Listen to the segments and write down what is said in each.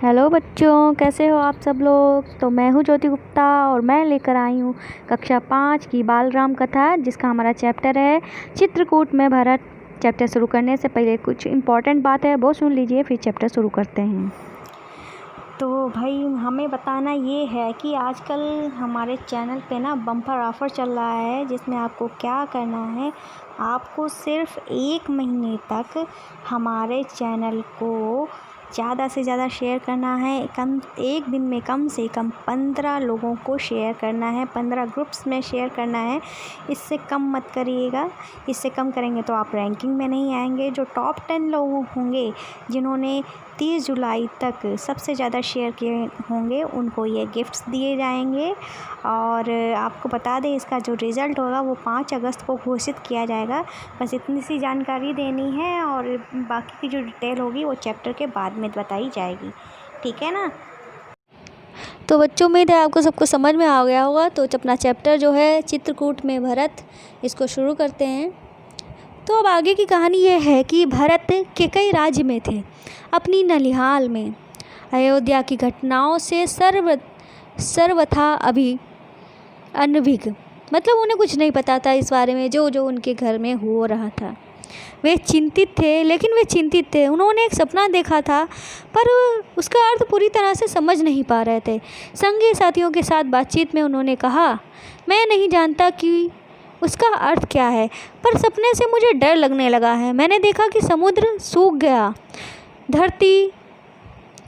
Hello बच्चों, कैसे हो आप सब लोग। तो मैं हूँ ज्योति गुप्ता और मैं लेकर आई हूँ कक्षा 5 की बाल राम कथा, जिसका हमारा चैप्टर है चित्रकूट में भरत। चैप्टर शुरू करने से पहले कुछ इम्पॉर्टेंट बात है, वो सुन लीजिए, फिर चैप्टर शुरू करते हैं। तो भाई हमें बताना ये है कि आजकल हमारे चैनल पे ना बम्पर ऑफ़र चल रहा है, जिसमें आपको क्या करना है, आपको सिर्फ 1 महीने तक हमारे चैनल को ज़्यादा से ज़्यादा शेयर करना है। एक दिन में कम से कम 15 लोगों को शेयर करना है, 15 ग्रुप्स में शेयर करना है। इससे कम मत करिएगा, इससे कम करेंगे तो आप रैंकिंग में नहीं आएंगे। जो टॉप 10 लोग होंगे जिन्होंने 30 जुलाई तक सबसे ज़्यादा शेयर किए होंगे, उनको ये गिफ्ट्स दिए जाएंगे। और आपको बता दें, इसका जो रिज़ल्ट होगा वो 5 अगस्त को घोषित किया जाएगा। बस इतनी सी जानकारी देनी है, और बाकी की जो डिटेल होगी वो चैप्टर के बाद में बताई जाएगी, ठीक है ना। तो बच्चों, उम्मीद है आपको सबको समझ में आ गया होगा। तो अपना चैप्टर जो है चित्रकूट में भरत, इसको शुरू करते हैं। तो अब आगे की कहानी ये है कि भरत केकई राज्य में थे, अपनी ननिहाल में। अयोध्या की घटनाओं से सर्वथा अनभिज्ञ, मतलब उन्हें कुछ नहीं पता था इस बारे में जो जो उनके घर में हो रहा था। वे चिंतित थे। उन्होंने एक सपना देखा था, पर उसका अर्थ पूरी तरह से समझ नहीं पा रहे थे। संगी साथियों के साथ बातचीत में उन्होंने कहा, मैं नहीं जानता कि उसका अर्थ क्या है, पर सपने से मुझे डर लगने लगा है। मैंने देखा कि समुद्र सूख गया,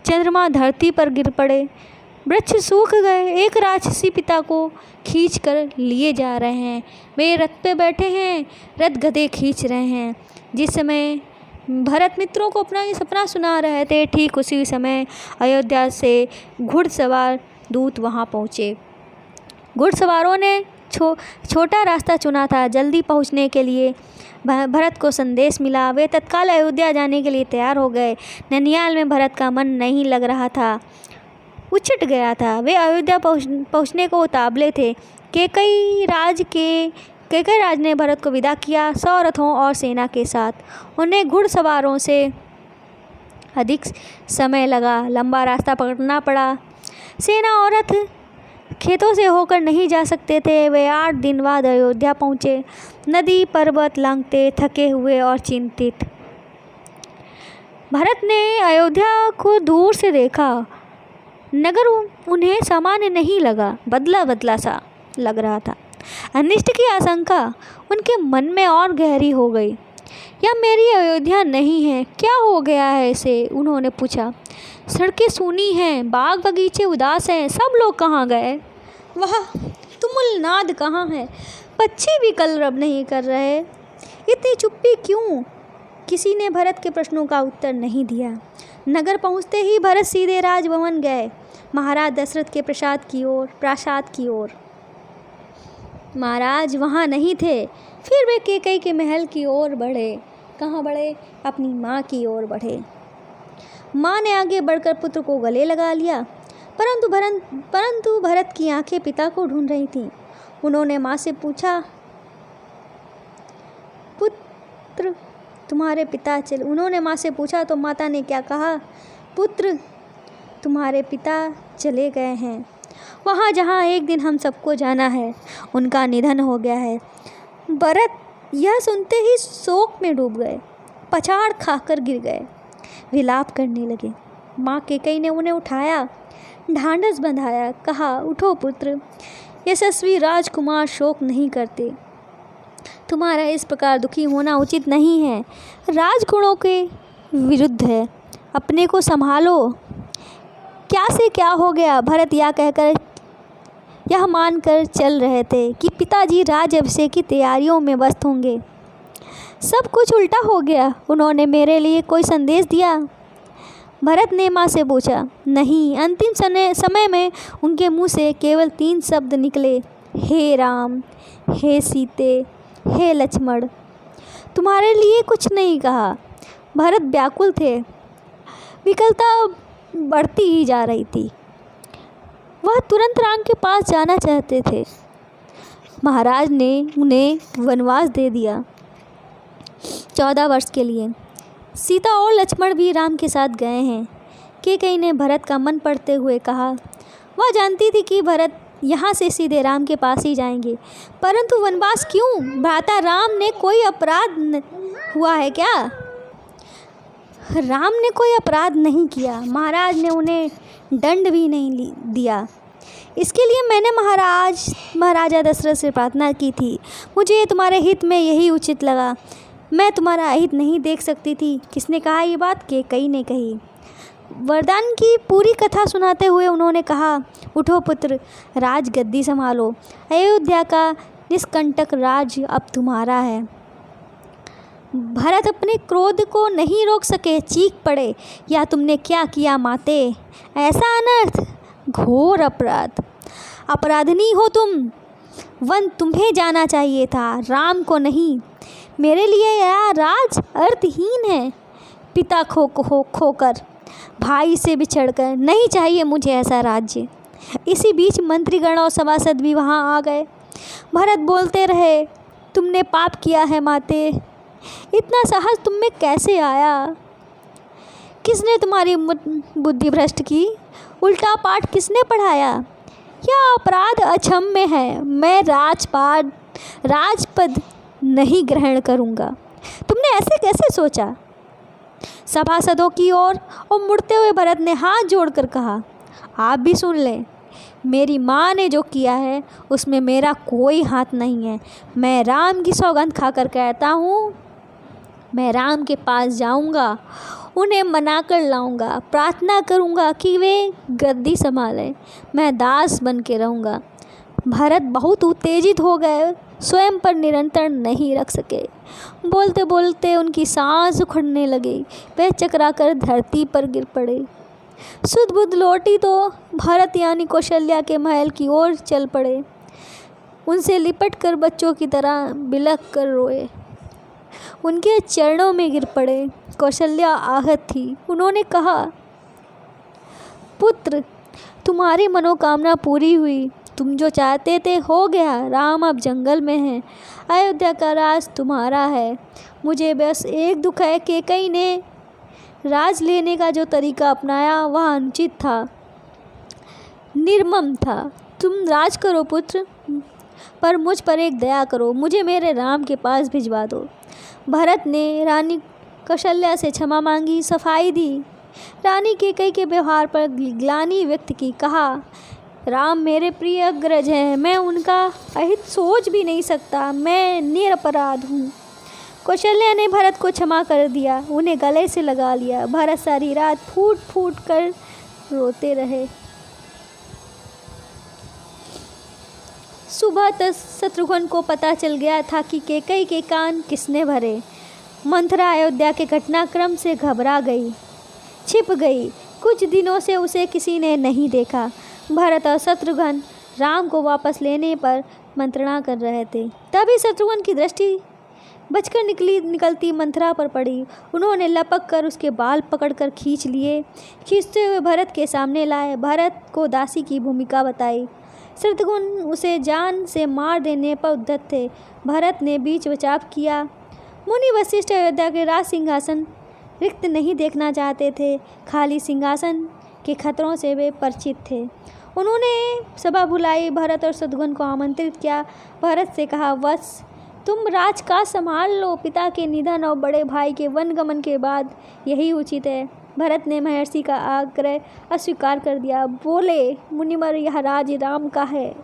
चंद्रमा धरती पर गिर पड़े, वृक्ष सूख गए, एक राक्षसी पिता को खींच कर लिए जा रहे हैं। वे रथ पे बैठे हैं, रथ गधे खींच रहे हैं। जिस समय भरत मित्रों को अपना ये सपना सुना रहे थे, ठीक उसी समय अयोध्या से घुड़सवार दूत वहाँ पहुँचे। घुड़सवारों ने छोटा रास्ता चुना था। जल्दी पहुंचने के लिए भरत को संदेश मिला। वे तत्काल अयोध्या जाने के लिए तैयार हो गए। ननिहाल में भरत का मन नहीं लग रहा था, उछट गया था। वे अयोध्या पहुंचने को उतावले थे। केकई राज ने भरत को विदा किया, 100 रथों और सेना के साथ। उन्हें घुड़सवारों से अधिक समय लगा, लंबा रास्ता पकड़ना पड़ा। सेना और रथ खेतों से होकर नहीं जा सकते थे। वे 8 दिन बाद अयोध्या पहुँचे, नदी पर्वत लांघते, थके हुए और चिंतित। भरत ने अयोध्या को दूर से देखा। नगर उन्हें सामान्य नहीं लगा, बदला सा लग रहा था। अनिष्ट की आशंका उनके मन में और गहरी हो गई। यह मेरी अयोध्या नहीं है, क्या हो गया है इसे, उन्होंने पूछा। सड़कें सूनी हैं, बाग बगीचे उदास हैं, सब लोग कहाँ गए? वह तुमुल नाद कहाँ है? पक्षी भी कलरव नहीं कर रहे। इतनी चुप्पी क्यों? किसी ने भरत के प्रश्नों का उत्तर नहीं दिया। नगर पहुँचते ही भरत सीधे राजभवन गए, महाराज दशरथ के प्रासाद की ओर। महाराज वहाँ नहीं थे। फिर वे केकई के महल की ओर बढ़े। कहाँ बढ़े? अपनी माँ की ओर बढ़े। माँ ने आगे बढ़कर पुत्र को गले लगा लिया, परंतु भरत की आंखें पिता को ढूंढ रही थीं। उन्होंने माँ से पूछा, पुत्र तुम्हारे पिता चले? उन्होंने माँ से पूछा तो माता ने क्या कहा? पुत्र तुम्हारे पिता चले गए हैं, वहाँ जहाँ एक दिन हम सबको जाना है। उनका निधन हो गया है। भरत यह सुनते ही शोक में डूब गए, पछाड़ खाकर गिर गए, विलाप करने लगे। माँ केकई ने उन्हें उठाया, ढांढस बंधाया, कहा, उठो पुत्र, यशस्वी राजकुमार शोक नहीं करते। तुम्हारा इस प्रकार दुखी होना उचित नहीं है, राजगुणों के विरुद्ध है। अपने को संभालो। क्या से क्या हो गया? भरत यह मानकर चल रहे थे कि पिताजी राज्याभिषेक की तैयारियों में व्यस्त होंगे। सब कुछ उल्टा हो गया। उन्होंने मेरे लिए कोई संदेश दिया? भरत ने माँ से पूछा। नहीं। अंतिम समय में उनके मुंह से केवल 3 शब्द निकले, हे राम, हे सीते, हे लक्ष्मण। तुम्हारे लिए कुछ नहीं कहा। भरत व्याकुल थे, विकलता बढ़ती ही जा रही थी। वह तुरंत राम के पास जाना चाहते थे। महाराज ने उन्हें वनवास दे दिया 14 वर्ष के लिए। सीता और लक्ष्मण भी राम के साथ गए हैं। कैकेयी ने भरत का मन पढ़ते हुए कहा। वह जानती थी कि भरत यहाँ से सीधे राम के पास ही जाएंगे, परंतु वनवास क्यों? भ्राता राम ने कोई अपराध हुआ है क्या? राम ने कोई अपराध नहीं किया। महाराज ने उन्हें दंड भी नहीं दिया। इसके लिए मैंने महाराजा दशरथ से प्रार्थना की थी। मुझे तुम्हारे हित में यही उचित लगा। मैं तुम्हारा अहित नहीं देख सकती थी। किसने कहा ये बात? कैकेयी ने कही। वरदान की पूरी कथा सुनाते हुए उन्होंने कहा, उठो पुत्र, राज गद्दी संभालो। अयोध्या का निष्कंटक राज्य अब तुम्हारा है। भरत अपने क्रोध को नहीं रोक सके, चीख पड़े, या तुमने क्या किया माते? ऐसा अनर्थ, घोर अपराध, अपराधनी हो तुम। वन तुम्हें जाना चाहिए था, राम को नहीं। मेरे लिए यह राज अर्थहीन है। पिता खोकर, भाई से बिछड़कर, नहीं चाहिए मुझे ऐसा राज्य। इसी बीच मंत्रीगण और सभासद भी वहाँ आ गए। भरत बोलते रहे, तुमने पाप किया है माते। इतना साहस तुम में कैसे आया? किसने तुम्हारी बुद्धि भ्रष्ट की? उल्टा पाठ किसने पढ़ाया? यह अपराध अक्षम्य है। मैं राजपद नहीं ग्रहण करूँगा। तुमने ऐसे कैसे सोचा? सभासदों की ओर और मुड़ते हुए भरत ने हाथ जोड़कर कहा, आप भी सुन लें। मेरी माँ ने जो किया है उसमें मेरा कोई हाथ नहीं है। मैं राम की सौगंध खाकर कहता हूँ, मैं राम के पास जाऊँगा, उन्हें मनाकर लाऊंगा, प्रार्थना करूँगा कि वे गद्दी संभालें। मैं दास बन के रहूँगा। भरत बहुत उत्तेजित हो गए, स्वयं पर नियंत्रण नहीं रख सके। बोलते बोलते उनकी सांस उखड़ने लगी। वे चकराकर धरती पर गिर पड़े। सुध बुध लौटी तो भरत यानी कौशल्या के महल की ओर चल पड़े। उनसे लिपट कर बच्चों की तरह बिलख कर रोए। उनके चरणों में गिर पड़े। कौशल्या आहत थी। उन्होंने कहा, पुत्र, तुम्हारी मनोकामना पूरी हुई। तुम जो चाहते थे हो गया। राम अब जंगल में हैं। अयोध्या का राज तुम्हारा है। मुझे बस एक दुख है, कैकेयी ने राज लेने का जो तरीका अपनाया वह अनुचित था, निर्मम था। तुम राज करो पुत्र, पर मुझ पर एक दया करो, मुझे मेरे राम के पास भिजवा दो। भरत ने रानी कौशल्या से क्षमा मांगी, सफाई दी। रानी कैकेयी के व्यवहार पर ग्लानि व्यक्त की। कहा, राम मेरे प्रिय अग्रज हैं, मैं उनका अहित सोच भी नहीं सकता। मैं निरपराध हूँ। कौशल्या ने भरत को क्षमा कर दिया, उन्हें गले से लगा लिया। भरत सारी रात फूट फूट कर रोते रहे। सुबह तक शत्रुघ्न को पता चल गया था कि कैकेयी के कान किसने भरे। मंथरा अयोध्या के घटनाक्रम से घबरा गई, छिप गई। कुछ दिनों से उसे किसी ने नहीं देखा। भरत और शत्रुघ्न राम को वापस लेने पर मंत्रणा कर रहे थे। तभी शत्रुघ्न की दृष्टि बचकर निकलती मंथरा पर पड़ी। उन्होंने लपक कर उसके बाल पकड़कर खींच लिए। खींचते हुए भरत के सामने लाए। भरत को दासी की भूमिका बताई। शत्रुघ्न उसे जान से मार देने पर उद्यत थे। भरत ने बीच बचाव किया। मुनि वशिष्ठ अयोध्या के राज सिंहासन रिक्त नहीं देखना चाहते थे। खाली सिंहासन के खतरों से वे परिचित थे। उन्होंने सभा बुलाई। भरत और शत्रुघ्न को आमंत्रित किया। भरत से कहा, वत्स, तुम राजकाज संभाल लो। पिता के निधन और बड़े भाई के वनगमन के बाद यही उचित है। भरत ने महर्षि का आग्रह अस्वीकार कर दिया। बोले, मुनिवर, यह राज्य राम का है,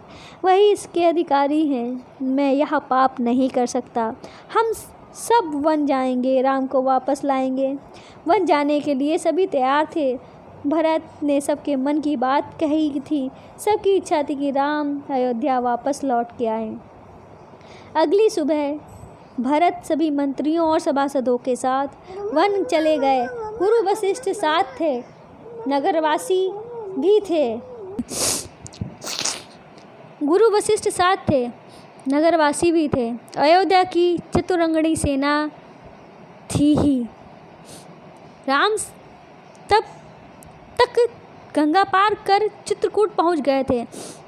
वही इसके अधिकारी हैं। मैं यह पाप नहीं कर सकता। हम सब वन जाएंगे, राम को वापस लाएंगे। वन जाने के लिए सभी तैयार थे। भरत ने सबके मन की बात कही थी। सबकी इच्छा थी कि राम अयोध्या वापस लौट के आए। अगली सुबह भरत सभी मंत्रियों और सभासदों के साथ वन चले गए। गुरु वशिष्ठ साथ थे, नगरवासी भी थे। गुरु वशिष्ठ साथ थे, नगरवासी भी थे। अयोध्या की चतुरंगणी सेना थी ही। राम तब तक गंगा पार कर चित्रकूट पहुंच गए थे।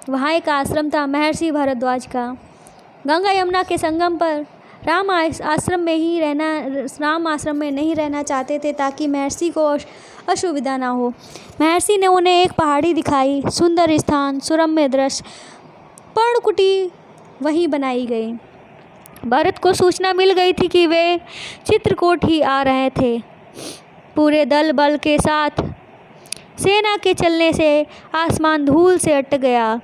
वहाँ एक आश्रम था, महर्षि भारद्वाज का। गंगा यमुना के संगम पर राम आश्रम में नहीं रहना चाहते थे, ताकि महर्षि को असुविधा ना हो। महर्षि ने उन्हें एक पहाड़ी दिखाई, सुंदर स्थान, सुरम्य दृश्य, पर्णकुटी वहीं बनाई गई। भरत को सूचना मिल गई थी कि वे चित्रकूट ही आ रहे थे। पूरे दल बल के साथ सेना के चलने से आसमान धूल से अट गया।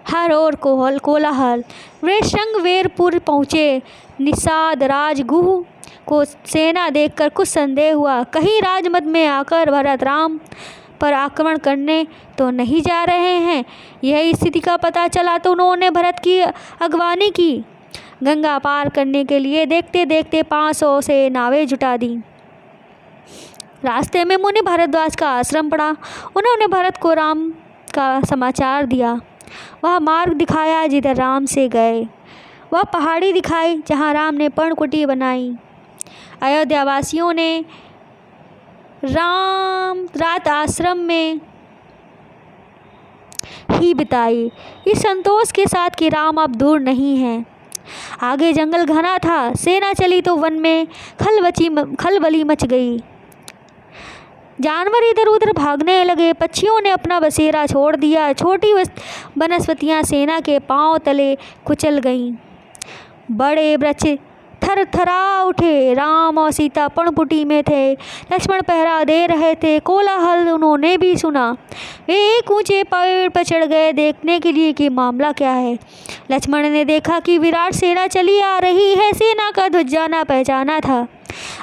हर ओर कोलाहल। वे श्रृंगवेरपुर पहुँचे। निषाद राजगुह को सेना देखकर कुछ संदेह हुआ। कहीं राजमद में आकर भरत राम पर आक्रमण करने तो नहीं जा रहे हैं। यही स्थिति का पता चला तो उन्होंने भरत की अगवानी की। गंगा पार करने के लिए देखते देखते 500 से नावें जुटा दी। रास्ते में मुनि भारद्वाज का आश्रम पड़ा। उन्होंने भरत को राम का समाचार दिया। वह मार्ग दिखाया जिधर राम से गए। वह पहाड़ी दिखाई जहाँ राम ने पर्णकुटी बनाई। अयोध्यावासियों ने रात आश्रम में ही बिताई, इस संतोष के साथ कि राम अब दूर नहीं हैं। आगे जंगल घना था। सेना चली तो वन में खलबली मच गई। जानवर इधर उधर भागने लगे। पक्षियों ने अपना बसेरा छोड़ दिया। छोटी वनस्पतियां सेना के पांव तले कुचल गईं। बड़े वृक्ष थरथरा उठे। राम और सीता पर्णकुटी में थे। लक्ष्मण पहरा दे रहे थे। कोलाहल उन्होंने भी सुना। वे एक ऊंचे पेड़ पर चढ़ गए देखने के लिए कि मामला क्या है। लक्ष्मण ने देखा कि विराट सेना चली आ रही है। सेना का ध्वज जाना पहचाना था।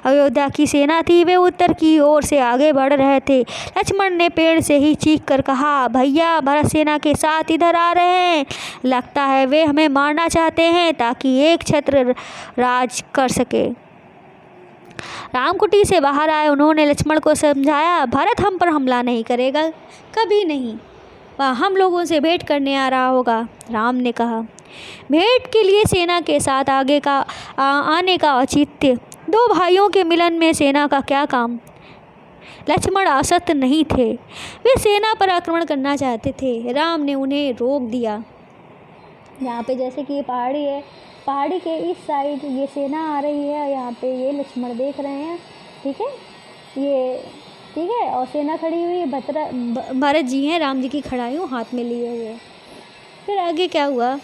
अयोध्या की सेना थी। वे उत्तर की ओर से आगे बढ़ रहे थे। लक्ष्मण ने पेड़ से ही चीख कर कहा, भैया भरत सेना के साथ इधर आ रहे हैं। लगता है वे हमें मारना चाहते हैं ताकि एक छत्र राज कर सके। रामकुटी से बाहर आए। उन्होंने लक्ष्मण को समझाया, भरत हम पर हमला नहीं करेगा, कभी नहीं। वह हम लोगों से भेंट करने आ रहा होगा। राम ने कहा, भेंट के लिए सेना के साथ आने का औचित्य। दो भाइयों के मिलन में सेना का क्या काम। लक्ष्मण असक्त नहीं थे। वे सेना पर आक्रमण करना चाहते थे। राम ने उन्हें रोक दिया। यहाँ पे जैसे कि ये पहाड़ी है, पहाड़ी के इस साइड ये सेना आ रही है। यहाँ पे ये लक्ष्मण देख रहे हैं, ठीक है, ये ठीक है। और सेना खड़ी हुई है। भरत जी हैं, राम जी की खड़ाइयों हाथ में लिए हुए। फिर आगे क्या हुआ।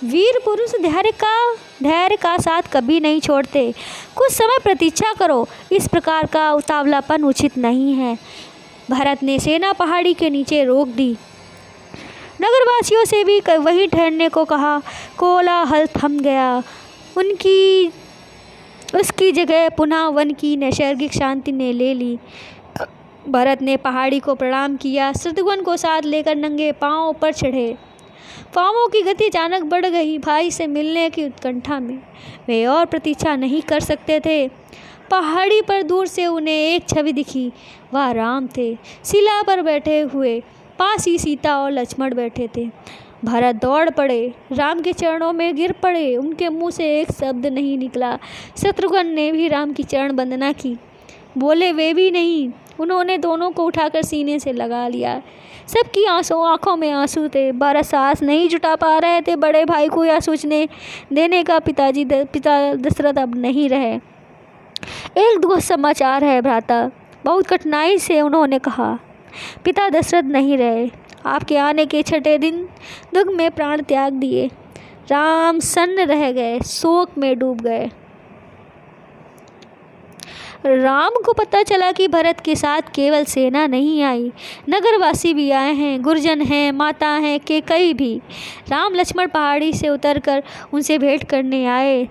वीर पुरुष धैर्य का साथ कभी नहीं छोड़ते। कुछ समय प्रतीक्षा करो। इस प्रकार का उतावलापन उचित नहीं है। भरत ने सेना पहाड़ी के नीचे रोक दी। नगरवासियों से भी वहीं ठहरने को कहा। कोलाहल थम गया। उसकी जगह पुनः वन की नैसर्गिक शांति ने ले ली। भरत ने पहाड़ी को प्रणाम किया। शत्रुघ्न को साथ लेकर नंगे पांव पर चढ़े। पांवों की गति अचानक बढ़ गई। भाई से मिलने की उत्कंठा में वे और प्रतीक्षा नहीं कर सकते थे। पहाड़ी पर दूर से उन्हें एक छवि दिखी। वह राम थे, शिला पर बैठे हुए। पास ही सीता और लक्ष्मण बैठे थे। भरत दौड़ पड़े, राम के चरणों में गिर पड़े। उनके मुंह से एक शब्द नहीं निकला। शत्रुघ्न ने भी राम की चरण वंदना की। बोले वे भी नहीं। उन्होंने दोनों को उठाकर सीने से लगा लिया। सबकी आंखों में आंसू थे। भरत साहस नहीं जुटा पा रहे थे। बड़े भाई को यह सोचने देने का पिता दशरथ अब नहीं रहे। एक दुखद समाचार है भ्राता, बहुत कठिनाई से उन्होंने कहा। पिता दशरथ नहीं रहे। आपके आने के 6ठे दिन दुख में प्राण त्याग दिए। राम सन्न रह गए, शोक में डूब गए। राम को पता चला कि भरत के साथ केवल सेना नहीं आई, नगरवासी भी आए हैं, गुरजन हैं, माता हैं, केकई भी। राम लक्ष्मण पहाड़ी से उतरकर उनसे भेंट करने आए।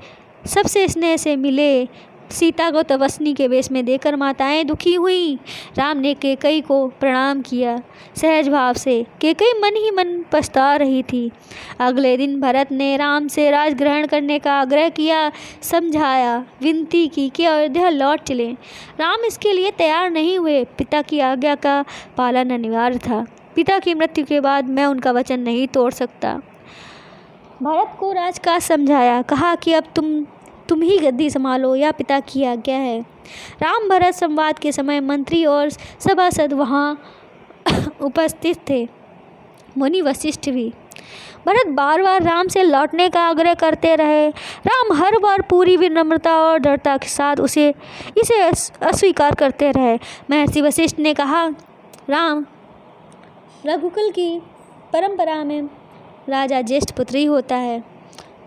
सबसे स्नेह से मिले। सीता को तपस्वी के वेश में देखकर माताएं दुखी हुई। राम ने केकई को प्रणाम किया सहज भाव से। केकई मन ही मन पछता रही थी। अगले दिन भरत ने राम से राज ग्रहण करने का आग्रह किया, समझाया, विनती की कि अयोध्या लौट चलें। राम इसके लिए तैयार नहीं हुए। पिता की आज्ञा का पालन अनिवार्य था। पिता की मृत्यु के बाद मैं उनका वचन नहीं तोड़ सकता। भरत को राजकाज समझाया, कहा कि अब तुम ही गद्दी संभालो, या पिता की आज्ञा है। राम भरत संवाद के समय मंत्री और सभासद वहाँ उपस्थित थे, मुनि वशिष्ठ भी। भरत बार बार राम से लौटने का आग्रह करते रहे। राम हर बार पूरी विनम्रता और दृढ़ता के साथ इसे अस्वीकार करते रहे। महर्षि वशिष्ठ ने कहा, राम, रघुकुल की परंपरा में राजा ज्येष्ठ पुत्र ही होता है।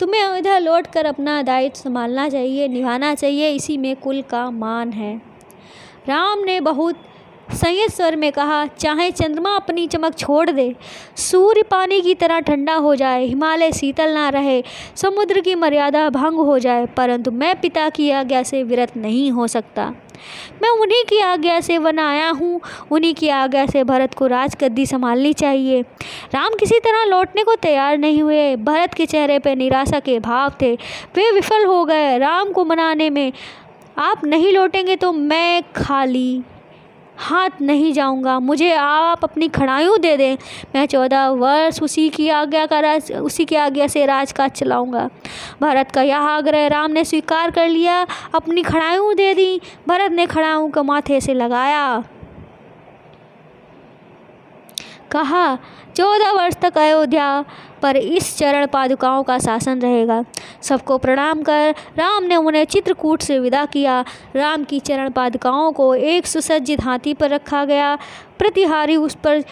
तुम्हें अयोध्या लौटकर अपना दायित्व संभालना चाहिए, निभाना चाहिए, इसी में कुल का मान है। राम ने बहुत संयत स्वर में कहा, चाहे चंद्रमा अपनी चमक छोड़ दे, सूर्य पानी की तरह ठंडा हो जाए, हिमालय शीतल ना रहे, समुद्र की मर्यादा भंग हो जाए, परंतु मैं पिता की आज्ञा से विरत नहीं हो सकता। मैं उन्हीं की आज्ञा से वन आया हूँ, उन्हीं की आज्ञा से भरत को राजगद्दी संभालनी चाहिए। राम किसी तरह लौटने को तैयार नहीं हुए। भरत के चेहरे पर निराशा के भाव थे। वे विफल हो गए। राम को मनाने में, आप नहीं लौटेंगे तो मैं खाली हाथ नहीं जाऊंगा, मुझे आप अपनी खड़ायूँ दे दें, मैं 14 वर्ष उसी की आज्ञा से राजकाज चलाऊंगा। भरत का यह आग्रह राम ने स्वीकार कर लिया, अपनी खड़ायूँ दे दी। भरत ने खड़ायूँ को माथे से लगाया, कहा, 14 वर्ष तक अयोध्या पर इस चरण पादुकाओं का शासन रहेगा। सबको प्रणाम कर राम ने उन्हें चित्रकूट से विदा किया। राम की चरण पादुकाओं को एक सुसज्जित हाथी पर रखा गया। प्रतिहारी उस पर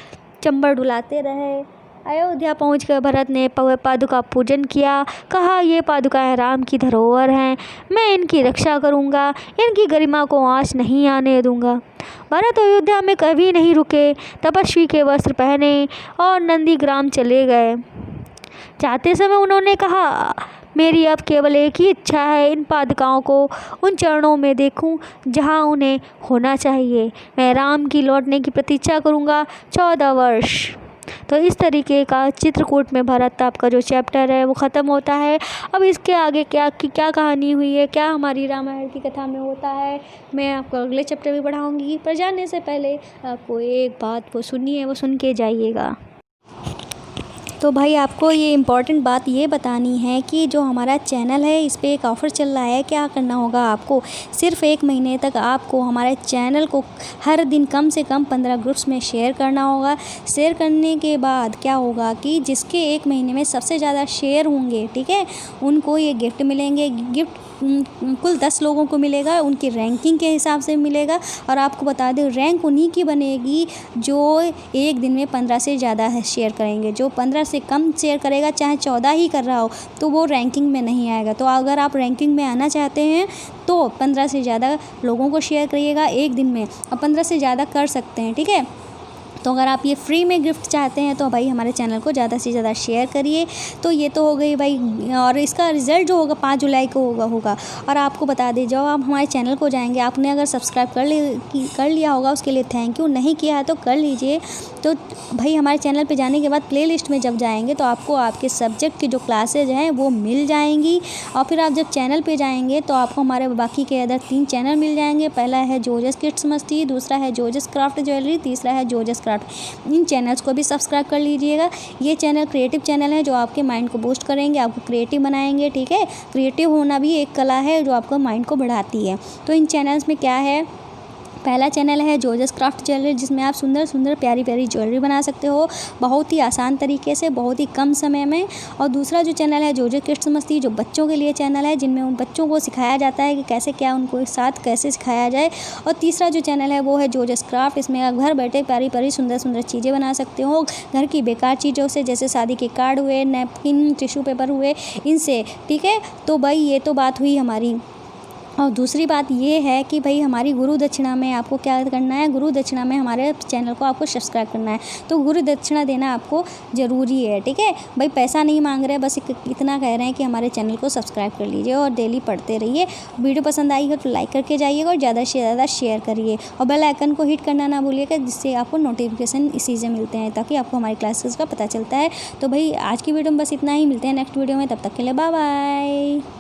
चंबड़ डुलाते रहे। अयोध्या पहुंचकर भरत ने पादुका पूजन किया। कहा, ये पादुकाएं राम की धरोहर हैं, मैं इनकी रक्षा करूंगा, इनकी गरिमा को आँच नहीं आने दूंगा। भरत अयोध्या में कभी नहीं रुके, तपस्वी के वस्त्र पहने और नंदीग्राम चले गए। जाते समय उन्होंने कहा, मेरी अब केवल एक ही इच्छा है, इन पादुकाओं को उन चरणों में देखूं जहां उन्हें होना चाहिए। मैं राम की लौटने की प्रतीक्षा करूंगा 14 वर्ष। तो इस तरीके का चित्रकूट में भरत आपका जो चैप्टर है वो ख़त्म होता है। अब इसके आगे क्या कहानी हुई है, क्या हमारी रामायण की कथा में होता है, मैं आपको अगले चैप्टर में पढ़ाऊँगी। पर जाने से पहले आपको एक बात वो सुननी है, वो सुन के जाइएगा। तो भाई आपको ये इम्पॉर्टेंट बात ये बतानी है कि जो हमारा चैनल है इस पर एक ऑफ़र चल रहा है। क्या करना होगा आपको, सिर्फ 1 महीने तक आपको हमारे चैनल को हर दिन कम से कम 15 ग्रुप्स में शेयर करना होगा। शेयर करने के बाद क्या होगा कि जिसके 1 महीने में सबसे ज़्यादा शेयर होंगे, ठीक है, उनको ये गिफ्ट मिलेंगे। गिफ्ट कुल 10 लोगों को मिलेगा, उनकी रैंकिंग के हिसाब से मिलेगा। और आपको बता दें, रैंक उन्हीं की बनेगी जो एक दिन में 15 से ज़्यादा शेयर करेंगे। जो 15 से कम शेयर करेगा, चाहे 14 ही कर रहा हो, तो वो रैंकिंग में नहीं आएगा। तो अगर आप रैंकिंग में आना चाहते हैं तो 15 से ज़्यादा लोगों को शेयर करिएगा एक दिन में, और 15 से ज़्यादा कर सकते हैं, ठीक है। तो अगर आप ये फ्री में गिफ्ट चाहते हैं तो भाई हमारे चैनल को ज़्यादा से ज़्यादा शेयर करिए। तो ये तो हो गई भाई, और इसका रिज़ल्ट जो होगा 5 जुलाई को होगा। और आपको बता दें, जब आप हमारे चैनल को जाएंगे, आपने अगर सब्सक्राइब कर लिया होगा उसके लिए थैंक यू, नहीं किया है तो कर लीजिए। तो भाई हमारे चैनल पे जाने के बाद प्लेलिस्ट में जब जाएंगे तो आपको आपके सब्जेक्ट की जो क्लासेज हैं वो मिल जाएंगी। और फिर आप जब चैनल पे जाएंगे तो आपको हमारे बाकी के अदर 3 चैनल मिल जाएंगे। पहला है जोजस किड्स मस्ती, दूसरा है जोजस क्राफ्ट ज्वेलरी, तीसरा है जोजस। इन चैनल्स को भी सब्सक्राइब कर लीजिएगा। ये चैनल क्रिएटिव चैनल है जो आपके माइंड को बूस्ट करेंगे, आपको क्रिएटिव बनाएंगे, ठीक है। क्रिएटिव होना भी एक कला है जो आपको माइंड को बढ़ाती है। तो इन चैनल्स में क्या है, पहला चैनल है जोजस क्राफ्ट ज्वेलरी, जिसमें आप सुंदर सुंदर प्यारी प्यारी ज्वेलरी बना सकते हो बहुत ही आसान तरीके से, बहुत ही कम समय में। और दूसरा जो चैनल है जोजस किड्स मस्ती, जो बच्चों के लिए चैनल है, जिनमें उन बच्चों को सिखाया जाता है कि कैसे क्या उनको साथ कैसे सिखाया जाए। और तीसरा जो चैनल है वो है जोजस क्राफ्ट, इसमें आप घर बैठे प्यारी प्यारी सुंदर सुंदर चीज़ें बना सकते हो घर की बेकार चीज़ों से, जैसे शादी के कार्ड हुए, नैपकिन, टिश्यू पेपर हुए, इनसे, ठीक है। तो भाई ये तो बात हुई हमारी। और दूसरी बात ये है कि भाई हमारी गुरु दक्षिणा में आपको क्या करना है, गुरु दक्षिणा में हमारे चैनल को आपको सब्सक्राइब करना है। तो गुरु दक्षिणा देना आपको ज़रूरी है, ठीक है भाई। पैसा नहीं मांग रहे, बस इतना कह रहे हैं कि हमारे चैनल को सब्सक्राइब कर लीजिए और डेली पढ़ते रहिए। वीडियो पसंद आई हो तो लाइक करके जाइएगा और ज़्यादा से ज़्यादा शेयर करिए। और बेल आइकन को हिट करना ना भूलिएगा, जिससे आपको नोटिफिकेशन इसी से मिलते हैं, ताकि आपको हमारी क्लासेस का पता चलता है। तो भाई आज की वीडियो में बस इतना ही, मिलते हैं नेक्स्ट वीडियो में, तब तक के लिए बाय बाय।